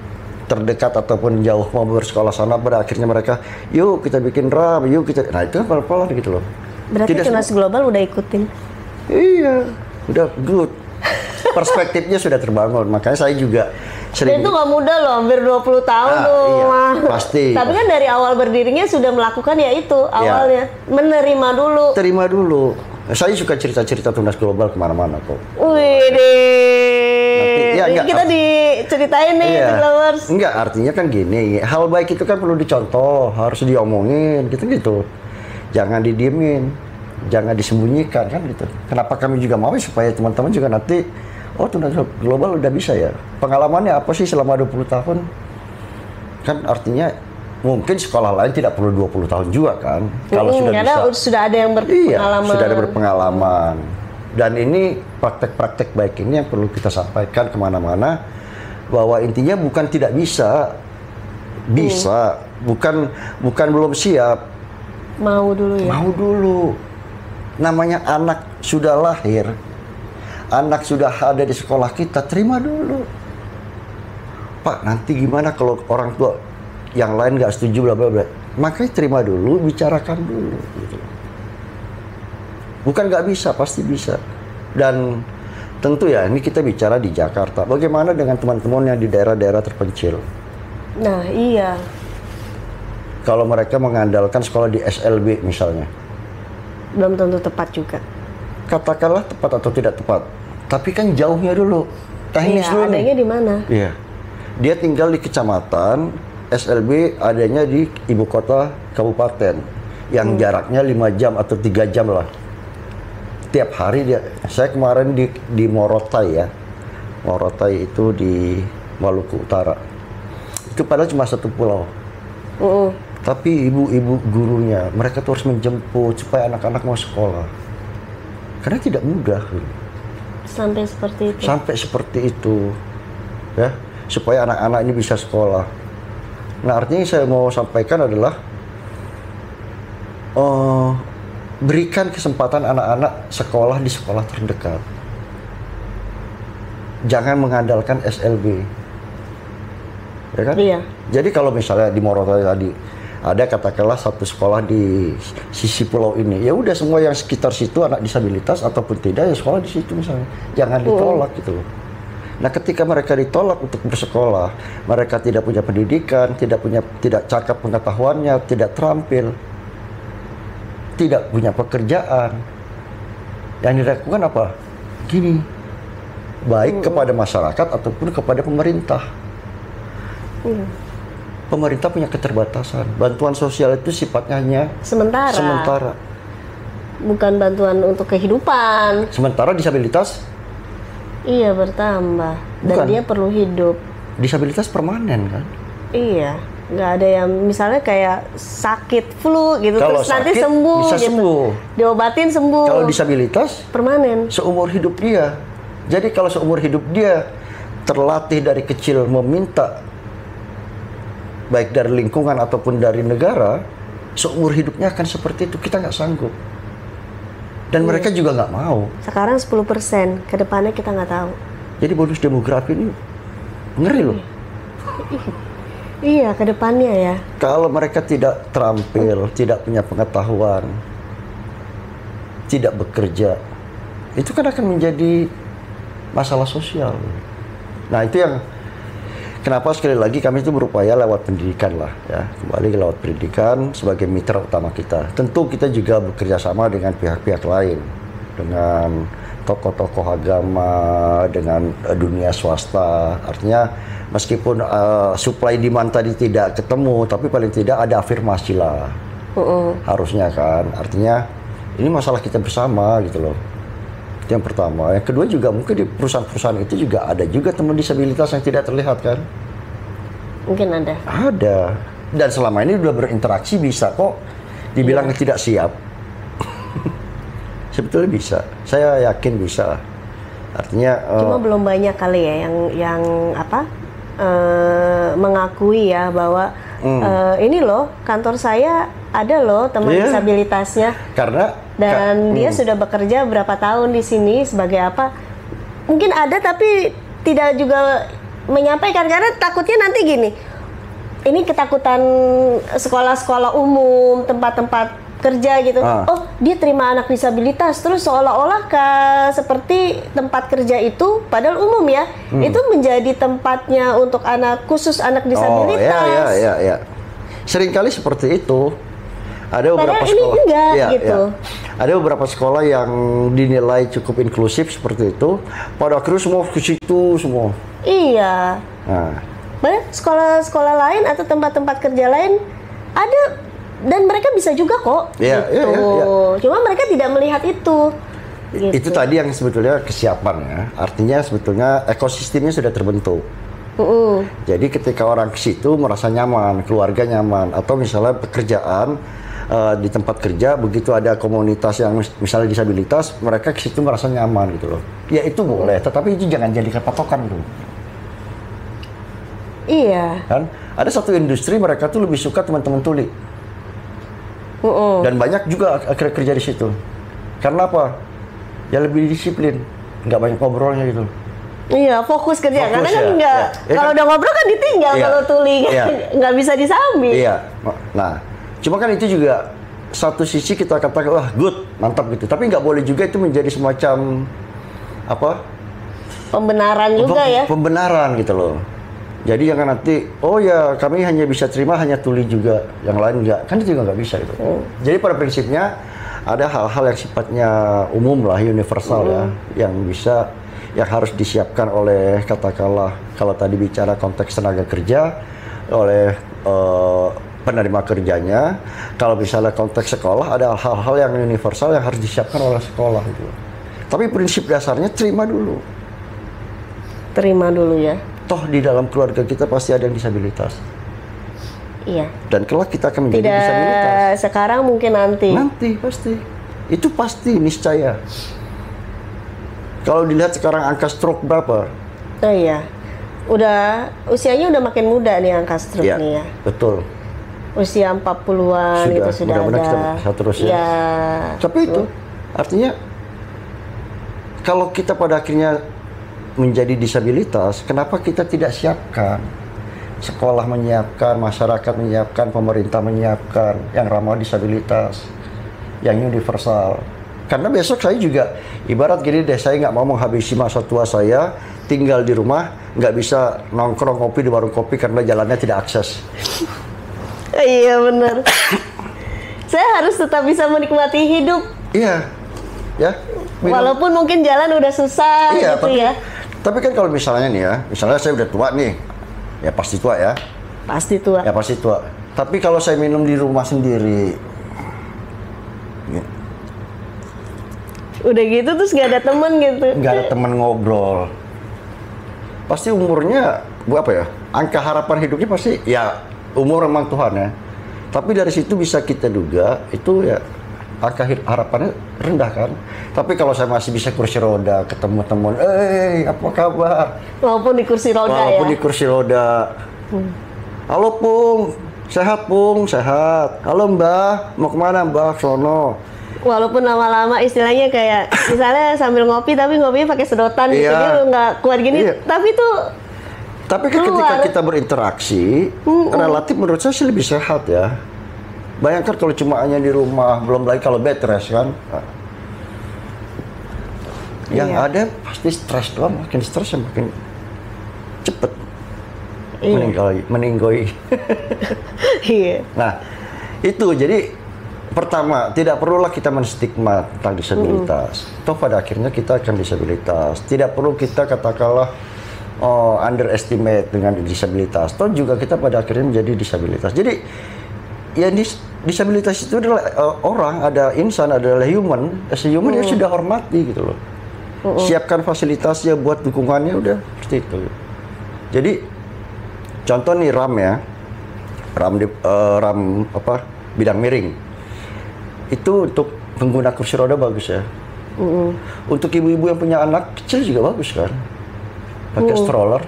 terdekat ataupun jauh mau bersekolah sana, pada akhirnya mereka, yuk kita bikin RAM, yuk kita, nah itu kan pelan-pelan gitu loh. Berarti Tunas Global udah ikutin? Iya, udah good. Perspektifnya sudah terbangun, makanya saya juga sering. Dan itu nggak mudah loh, hampir 20 tahun tuh. Iya, pasti. Tapi kan dari awal berdirinya sudah melakukan ya itu awalnya, menerima dulu. Terima dulu. Saya suka cerita-cerita Tunas Global kemana-mana kok. Wih deh. Kita diceritain nih, Globers. Enggak, artinya kan gini, hal baik itu kan perlu dicontoh, harus diomongin, gitu-gitu. Jangan didiemin, jangan disembunyikan kan gitu. Kenapa kami juga mau supaya teman-teman juga nanti, oh Tunas Global udah bisa ya. Pengalamannya apa sih selama 20 tahun? Kan artinya mungkin sekolah lain tidak perlu 20 tahun juga kan. Kalau sudah karena bisa. Sudah ada yang berpengalaman. Iya, sudah ada berpengalaman. Dan ini praktek-praktek baik ini yang perlu kita sampaikan kemana-mana. Bahwa intinya bukan tidak bisa. Bisa. Bukan belum siap. Mau dulu ya? Mau dulu. Namanya anak sudah lahir, anak sudah ada di sekolah kita, terima dulu. Pak, nanti gimana kalau orang tua yang lain nggak setuju, bla bla bla. Makanya terima dulu, bicarakan dulu. Gitu. Bukan nggak bisa, pasti bisa. Dan tentu ya, ini kita bicara di Jakarta. Bagaimana dengan teman-teman yang di daerah-daerah terpencil? Nah, iya. Kalau mereka mengandalkan sekolah di SLB misalnya. belum tentu tepat juga. Katakanlah tepat atau tidak tepat, tapi kan jauhnya dulu, teknis Iya, dulu nih. adanya di mana? Iya, dia tinggal di kecamatan, SLB adanya di ibu kota kabupaten, yang jaraknya 5 jam atau 3 jam lah. Tiap hari dia, saya kemarin di Morotai ya, Morotai itu di Maluku Utara. Itu padahal cuma satu pulau. Tapi ibu-ibu gurunya, mereka tuh harus menjemput supaya anak-anak mau sekolah. Karena tidak mudah. Sampai seperti itu. Sampai seperti itu. Ya, supaya anak-anak ini bisa sekolah. Nah, artinya yang saya mau sampaikan adalah berikan kesempatan anak-anak sekolah di sekolah terdekat. Jangan mengandalkan SLB. Ya kan? Iya. Jadi kalau misalnya di Morotai tadi ada katakanlah satu sekolah di sisi pulau ini, ya udah semua yang sekitar situ anak disabilitas ataupun tidak ya sekolah di situ misalnya. Jangan ditolak gitu loh. Nah, ketika mereka ditolak untuk bersekolah, mereka tidak punya pendidikan, tidak cakap pengetahuannya, tidak terampil, tidak punya pekerjaan. Yang dilakukan apa? Gini, baik kepada masyarakat ataupun kepada pemerintah. Pemerintah punya keterbatasan. Bantuan sosial itu sifatnya hanya sementara. Bukan bantuan untuk kehidupan. Sementara disabilitas Iya, bertambah. Dan Bukan. dia perlu hidup. disabilitas permanen kan? Iya. Nggak ada yang misalnya kayak sakit flu gitu, Kalau terus nanti sakit, sembuh bisa gitu. sembuh. Diobatin sembuh. Kalau disabilitas permanen. seumur hidup dia. Jadi kalau seumur hidup dia terlatih dari kecil meminta baik dari lingkungan ataupun dari negara, seumur hidupnya akan seperti itu. Kita nggak sanggup. Dan mereka juga nggak mau. Sekarang 10%, ke depannya kita nggak tahu. Jadi bonus demografi ini ngeri loh. Iya, ke depannya ya. Kalau mereka tidak terampil, tidak punya pengetahuan, tidak bekerja, itu kan akan menjadi masalah sosial. Nah, itu yang kenapa sekali lagi kami itu berupaya lewat pendidikan lah ya, kembali lewat pendidikan sebagai mitra utama kita. Tentu kita juga bekerja sama dengan pihak-pihak lain, dengan tokoh-tokoh agama, dengan dunia swasta. Artinya meskipun supply demand tadi tidak ketemu, tapi paling tidak ada afirmasi lah. Harusnya kan. Artinya ini masalah kita bersama gitu loh. Itu yang pertama. Yang kedua juga mungkin di perusahaan-perusahaan itu juga ada juga teman disabilitas yang tidak terlihat kan? Mungkin ada. Ada. Dan selama ini udah berinteraksi bisa kok dibilang tidak siap. Sebetulnya bisa. Saya yakin bisa. Artinya Cuma belum banyak kali ya yang apa? Mengakui ya bahwa ini loh kantor saya ada loh teman disabilitasnya. Karena Dan dia sudah bekerja berapa tahun di sini sebagai apa? Mungkin ada tapi tidak juga menyampaikan karena takutnya nanti gini. Ini ketakutan sekolah-sekolah umum, tempat-tempat kerja gitu. Oh, dia terima anak disabilitas terus seolah-olah seperti tempat kerja itu padahal umum ya. Itu menjadi tempatnya untuk anak khusus anak disabilitas. Ya. Seringkali seperti itu. Ada beberapa padahal sekolah ini enggak gitu. Ada beberapa sekolah yang dinilai cukup inklusif seperti itu. Pada akhirnya semua ke situ semua. Iya. Nah, Padahal sekolah-sekolah lain atau tempat-tempat kerja lain ada dan mereka bisa juga kok. Iya, gitu. iya. Cuma mereka tidak melihat itu. Gitu. itu tadi yang sebetulnya kesiapan ya. Artinya sebetulnya ekosistemnya sudah terbentuk. Jadi ketika orang ke situ merasa nyaman, keluarga nyaman, atau misalnya pekerjaan di tempat kerja begitu ada komunitas yang misalnya disabilitas, mereka ke situ merasa nyaman gitu loh. Ya itu boleh, tetapi itu jangan jadikan patokan gitu. Iya. Kan ada satu industri mereka tuh lebih suka teman-teman tuli. Dan banyak juga akhirnya kerja di situ. Karena apa? Ya lebih disiplin, nggak banyak ngobrolnya gitu. Iya, fokus kerja. Karena kan ya, nggak, ya. kalau udah ngobrol kan ditinggal kalau tuli, nggak bisa disambi. Iya. Nah, cuma kan itu juga satu sisi kita katakan wah good, mantap gitu. Tapi nggak boleh juga itu menjadi semacam apa? Pembenaran juga ya. Pembenaran gitu loh. Jadi jangan nanti, oh ya kami hanya bisa terima hanya tuli juga, yang lain enggak. Kan itu juga nggak bisa gitu. Jadi pada prinsipnya ada hal-hal yang sifatnya umum lah, universal ya, yang harus disiapkan oleh, katakanlah kalau tadi bicara konteks tenaga kerja, oleh penerima kerjanya. Kalau misalnya konteks sekolah, ada hal-hal yang universal yang harus disiapkan oleh sekolah gitu. Tapi prinsip dasarnya terima dulu. Terima dulu ya. Toh di dalam keluarga kita pasti ada yang disabilitas. Iya. Dan kelak kita akan menjadi Tidak disabilitas. sekarang mungkin nanti. Nanti pasti. Itu pasti niscaya. Kalau dilihat sekarang angka stroke berapa? Oh iya. Usianya udah makin muda nih angka stroke Ya, nih ya. betul. Usia 40-an itu sudah mudah-mudahan ada. kita bisa terus ya. Ya. Tapi itu artinya kalau kita pada akhirnya menjadi disabilitas, kenapa kita tidak siapkan? Sekolah menyiapkan, masyarakat menyiapkan, pemerintah menyiapkan yang ramah disabilitas, yang universal. Karena besok saya juga, ibarat gini deh, saya nggak mau menghabisi masa tua saya, tinggal di rumah, nggak bisa nongkrong kopi di warung kopi karena jalannya tidak akses. Iya benar. Saya harus tetap bisa menikmati hidup. Iya, ya. Walaupun mungkin jalan udah susah Iya, gitu ya. tapi kan kalau misalnya nih ya, misalnya saya udah tua nih, ya pasti tua ya. Pasti tua. Ya pasti tua. Tapi kalau saya minum di rumah sendiri, ya, Udah gitu terus nggak ada temen gitu. nggak ada teman ngobrol, pasti umurnya, apa ya? Angka harapan hidupnya pasti, ya umur memang Tuhan ya. Tapi dari situ bisa kita duga itu ya angka harapannya rendah kan. Tapi kalau saya masih bisa kursi roda, ketemu teman, apa kabar? Walaupun di kursi roda Walaupun ya. di kursi roda. Halo Pung, sehat Pung, sehat. Halo Mbah, mau kemana Mbah? Sono. Walaupun lama-lama istilahnya kayak misalnya sambil ngopi tapi ngopinya pakai sedotan gitu, Iya. dia nggak kuat gini. Iya. Tapi kan ketika kita berinteraksi, relatif menurut saya sih lebih sehat ya. Bayangkan kalau cuma hanya di rumah, belum lagi kalau bed rest kan. Yang Iya. ada pasti stres doang, makin stres ya makin cepet Iya. meninggoy. Iya. Nah, itu jadi pertama, tidak perlulah kita menstigma tentang disabilitas. Toh pada akhirnya kita akan disabilitas. Tidak perlu kita katakanlah underestimate dengan disabilitas. Toh juga kita pada akhirnya menjadi disabilitas. Jadi ya disabilitas itu adalah orang, ada insan, adalah human. As a human ya sudah hormati gitu loh. Siapkan fasilitasnya, buat dukungannya, udah seperti itu. Jadi contoh nih RAM ya, RAM bidang miring. Itu untuk pengguna kursi roda bagus ya. Untuk ibu-ibu yang punya anak kecil juga bagus kan, pakai stroller,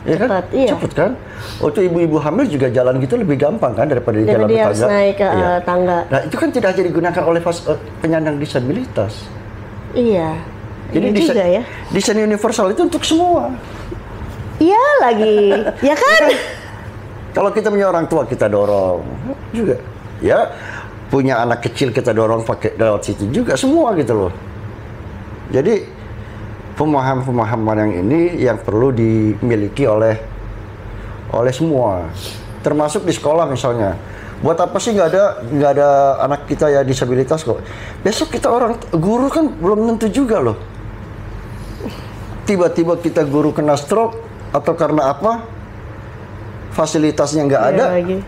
ya kan, Cepat, iya. cepet kan. Untuk ibu-ibu hamil juga jalan gitu lebih gampang kan daripada di jalan Jadi dia harus tangga. naik ke Iya. tangga. Nah itu kan tidak hanya digunakan oleh penyandang disabilitas. Iya. Jadi Iya juga ya. desain universal itu untuk semua. Iya lagi. Ya kan? Kalau kita punya orang tua kita dorong juga, ya punya anak kecil kita dorong pakai lewat situ juga, semua gitu loh. Jadi pemahaman yang ini yang perlu dimiliki oleh semua, termasuk di sekolah misalnya. Buat apa sih nggak ada anak kita ya disabilitas kok? Besok kita orang guru kan belum tentu juga loh. Tiba-tiba kita guru kena stroke atau karena apa? Fasilitasnya nggak ada. Lagi.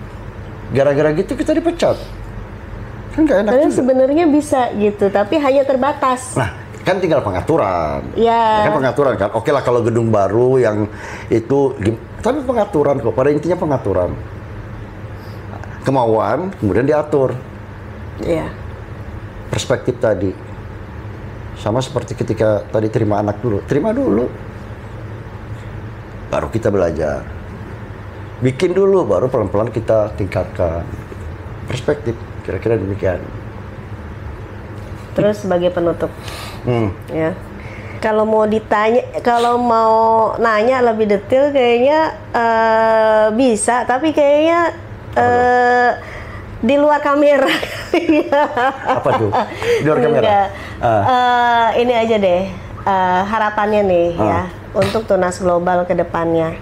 Gara-gara gitu kita dipecat. Kan nggak enak Padahal juga. sebenarnya bisa gitu, tapi hanya terbatas. Nah, kan tinggal pengaturan. Iya. Kan pengaturan kan. Oke lah kalau gedung baru yang itu, tapi pengaturan kok. Pada intinya pengaturan. Kemauan, kemudian diatur. Iya. Perspektif tadi. Sama seperti ketika tadi terima anak dulu. Terima dulu. Baru kita belajar. Bikin dulu, baru pelan-pelan kita tingkatkan. Perspektif, kira-kira demikian. Terus sebagai penutup, ya. Kalau mau nanya lebih detail kayaknya bisa, tapi kayaknya di luar kamera. Apa tuh? Di luar kamera? Enggak. Ini aja deh harapannya nih ya untuk Tunas Global ke depannya.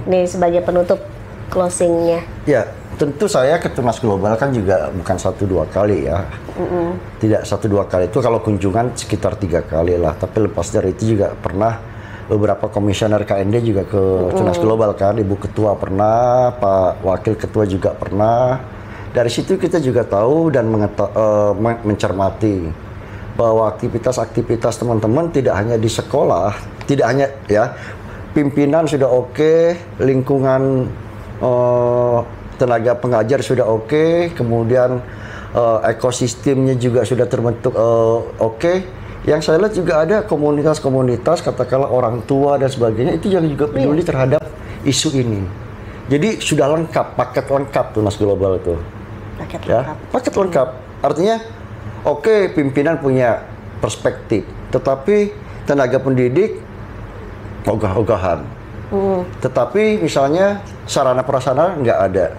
Nih sebagai penutup closingnya. Ya, tentu saya ke Tunas Global kan juga bukan 1-2 kali ya. Tidak 1-2 kali itu, kalau kunjungan sekitar 3 kali lah. Tapi lepas dari itu juga pernah beberapa komisioner KND juga ke Tunas Global kan. Ibu Ketua pernah, Pak Wakil Ketua juga pernah. Dari situ kita juga tahu dan mencermati bahwa aktivitas-aktivitas teman-teman tidak hanya di sekolah, tidak hanya ya, pimpinan sudah oke, lingkungan tenaga pengajar sudah oke, kemudian ekosistemnya juga sudah terbentuk oke. Yang saya lihat juga ada komunitas-komunitas, katakanlah orang tua dan sebagainya, itu yang juga peduli terhadap isu ini. Jadi sudah lengkap, paket lengkap Tunas Global itu. Paket Ya, lengkap. paket lengkap. Artinya, oke, pimpinan punya perspektif, tetapi tenaga pendidik ogah-ogahan. Tetapi misalnya sarana prasarana nggak ada.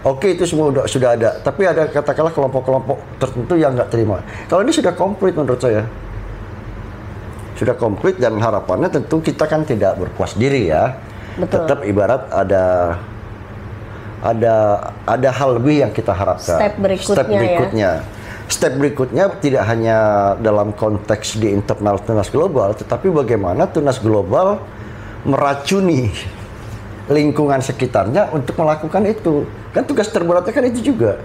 Oke, itu semua sudah ada, tapi ada katakanlah kelompok-kelompok tertentu yang nggak terima. Kalau ini sudah komplit menurut saya. Sudah komplit, dan harapannya tentu kita kan tidak berpuas diri ya. Betul. Tetap ibarat ada hal lebih yang kita harapkan. Step berikutnya tidak hanya dalam konteks di internal Tunas Global, tetapi bagaimana Tunas Global meracuni lingkungan sekitarnya untuk melakukan itu. Kan tugas terberatnya kan itu juga.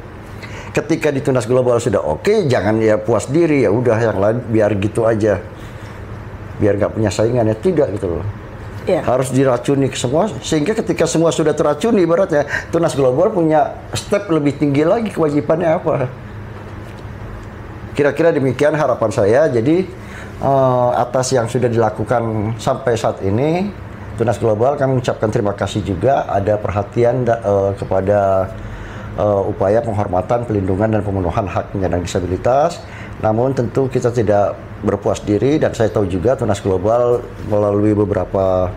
Ketika di Tunas Global sudah oke, jangan ya puas diri, ya udah yang lain biar gitu aja. Biar nggak punya saingan, ya tidak gitu loh. Ya. Harus diracuni ke semua, sehingga ketika semua sudah teracuni, ibaratnya Tunas Global punya step lebih tinggi lagi, kewajibannya apa. Kira-kira demikian harapan saya. Jadi atas yang sudah dilakukan sampai saat ini, Tunas Global kami mengucapkan terima kasih juga, ada perhatian kepada upaya penghormatan, pelindungan, dan pemenuhan hak penyandang disabilitas. Namun tentu kita tidak berpuas diri, dan saya tahu juga Tunas Global melalui beberapa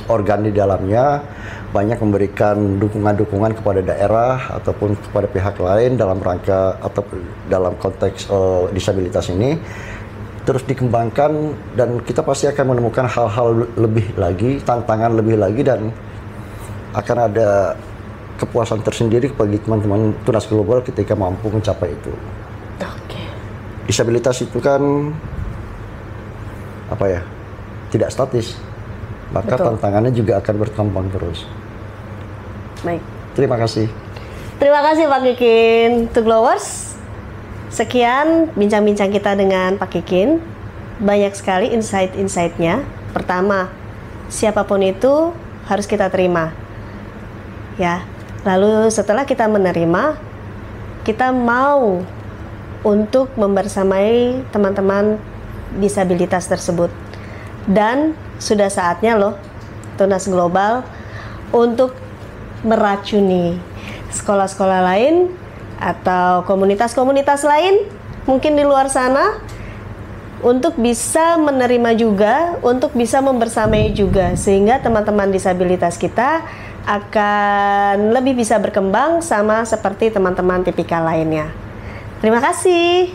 organ di dalamnya banyak memberikan dukungan-dukungan kepada daerah ataupun kepada pihak lain dalam rangka atau dalam konteks disabilitas ini terus dikembangkan, dan kita pasti akan menemukan hal-hal lebih lagi, tantangan lebih lagi, dan akan ada kepuasan tersendiri bagi teman-teman Tunas Global ketika mampu mencapai itu. Oke. Disabilitas itu kan apa ya, tidak statis, maka Betul. tantangannya juga akan berkembang terus. Baik. Terima kasih. Terima kasih Pak Kikin. To Glowers, sekian bincang-bincang kita dengan Pak Kikin. Banyak sekali insight-insightnya. Pertama, siapapun itu harus kita terima. Ya. Lalu setelah kita menerima, kita mau untuk membersamai teman-teman disabilitas tersebut. Dan sudah saatnya loh Tunas Global untuk meracuni sekolah-sekolah lain atau komunitas-komunitas lain mungkin di luar sana untuk bisa menerima juga, untuk bisa membersamai juga, sehingga teman-teman disabilitas kita akan lebih bisa berkembang sama seperti teman-teman tipikal lainnya. Terima kasih.